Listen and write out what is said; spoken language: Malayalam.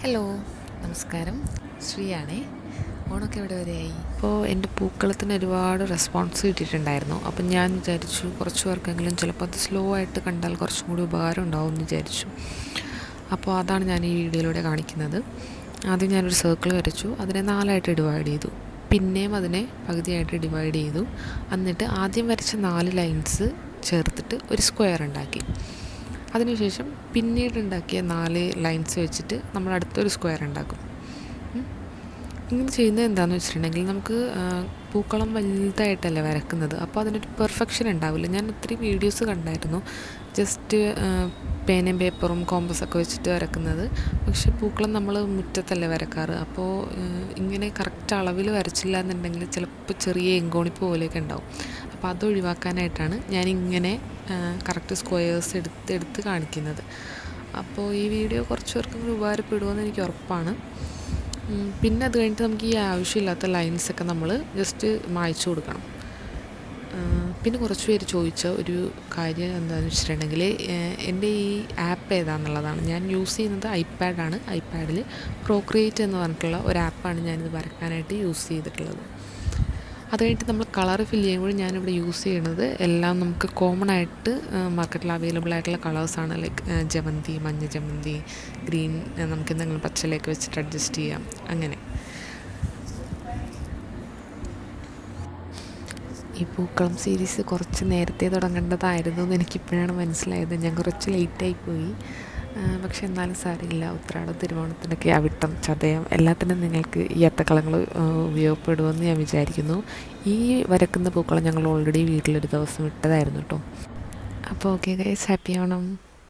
ഹലോ, നമസ്കാരം. ശ്രീയാണേ. ഓണമൊക്കെ എവിടെ വരെയായി? അപ്പോൾ എൻ്റെ പൂക്കളത്തിന് ഒരുപാട് റെസ്പോൺസ് കിട്ടിയിട്ടുണ്ടായിരുന്നു. അപ്പം ഞാൻ വിചാരിച്ചു കുറച്ച് പേർക്കെങ്കിലും ചിലപ്പോൾ അത് സ്ലോ ആയിട്ട് കണ്ടാൽ കുറച്ചും കൂടി ഉപകാരം ഉണ്ടാവും എന്ന് വിചാരിച്ചു. അപ്പോൾ അതാണ് ഞാൻ ഈ വീഡിയോയിലൂടെ കാണിക്കുന്നത്. ആദ്യം ഞാനൊരു സർക്കിൾ വരച്ചു, അതിനെ 4ആയിട്ട് ഡിവൈഡ് ചെയ്തു. പിന്നെയും അതിനെ പകുതിയായിട്ട് ഡിവൈഡ് ചെയ്തു. എന്നിട്ട് ആദ്യം വരച്ച 4 ലൈൻസ് ചേർത്തിട്ട് ഒരു സ്ക്വയർ ഉണ്ടാക്കി. അതിനുശേഷം പിന്നീട് ഉണ്ടാക്കിയ 4 ലൈൻസ് വെച്ചിട്ട് നമ്മൾ അടുത്തൊരു സ്ക്വയർ ഉണ്ടാക്കും. ഇങ്ങനെ ചെയ്യുന്നത് എന്താണെന്ന് വെച്ചിട്ടുണ്ടെങ്കിൽ നമുക്ക് പൂക്കളം വലുതായിട്ടല്ല വരക്കുന്നത്, അപ്പോൾ അതിനൊരു പെർഫെക്ഷൻ ഉണ്ടാവില്ല. ഞാൻ ഒത്തിരി വീഡിയോസ് കണ്ടായിരുന്നു ജസ്റ്റ് പേനയും പേപ്പറും കോമ്പസൊക്കെ വെച്ചിട്ട് വരക്കുന്നത്. പക്ഷേ പൂക്കളം നമ്മൾ മുറ്റത്തല്ലേ വരക്കാറ്, അപ്പോൾ ഇങ്ങനെ കറക്റ്റ് അളവിൽ വരച്ചില്ല എന്നുണ്ടെങ്കിൽ ചിലപ്പോൾ ചെറിയ എങ്കോണിപ്പ് പോലെയൊക്കെ ഉണ്ടാവും. അപ്പോൾ അത് ഒഴിവാക്കാനായിട്ടാണ് ഞാനിങ്ങനെ കറക്റ്റ് സ്ക്വയേഴ്സ് എടുത്ത് കാണിക്കുന്നത്. അപ്പോൾ ഈ വീഡിയോ കുറച്ച് പേർക്കും കൂടി ഉപകാരപ്പെടുമെന്ന് എനിക്ക് ഉറപ്പാണ്. പിന്നെ അത് കഴിഞ്ഞിട്ട് നമുക്ക് ഈ ആവശ്യമില്ലാത്ത ലൈൻസൊക്കെ നമ്മൾ ജസ്റ്റ് മായ്ച്ചു കൊടുക്കണം. പിന്നെ കുറച്ച് പേര് ചോദിച്ച ഒരു കാര്യം എന്താണെന്ന് വെച്ചിട്ടുണ്ടെങ്കിൽ എൻ്റെ ഈ ആപ്പ് ഏതാണെന്നുള്ളതാണ്. ഞാൻ യൂസ് ചെയ്യുന്നത് ഐപാഡാണ്. ഐപാഡിൽ പ്രോക്രിയേറ്റ് എന്ന് പറഞ്ഞിട്ടുള്ള ഒരു ആപ്പാണ് ഞാനിത് വരയ്ക്കാനായിട്ട് യൂസ് ചെയ്തിട്ടുള്ളത്. അത് കഴിഞ്ഞിട്ട് നമ്മൾ കളർ ഫില്ല് ചെയ്യുമ്പോൾ ഞാനിവിടെ യൂസ് ചെയ്യുന്നത് എല്ലാം നമുക്ക് കോമൺ ആയിട്ട് മാർക്കറ്റിൽ അവൈലബിൾ ആയിട്ടുള്ള കളേഴ്സാണ്. ലൈക്ക് ജമന്തി, മഞ്ഞ ജമന്തി, ഗ്രീൻ, നമുക്ക് എന്തെങ്കിലും പച്ചലേക്ക് വെച്ചിട്ട് അഡ്ജസ്റ്റ് ചെയ്യാം. അങ്ങനെ ഈ പൂക്കളം സീരീസ് കുറച്ച് നേരത്തെ തുടങ്ങേണ്ടതായിരുന്നു എന്ന് എനിക്കിപ്പോഴാണ് മനസ്സിലായത്. ഞാൻ കുറച്ച് ലേറ്റായിപ്പോയി. പക്ഷെ എന്നാലും സാരമില്ല. ഉത്രാടം, തിരുവോണത്തിനൊക്കെ അവിട്ടം, ചതയം എല്ലാത്തിനും നിങ്ങൾക്ക് ഈ അത്തക്കളങ്ങൾ ഉപയോഗപ്പെടുമെന്ന് ഞാൻ വിചാരിക്കുന്നു. ഈ വരക്കുന്ന പൂക്കളം ഞങ്ങൾ ഓൾറെഡി വീട്ടിലൊരു ദിവസം ഇട്ടതായിരുന്നു കേട്ടോ. അപ്പോൾ ഓക്കെ ഗൈസ്, ഹാപ്പി ഓണം.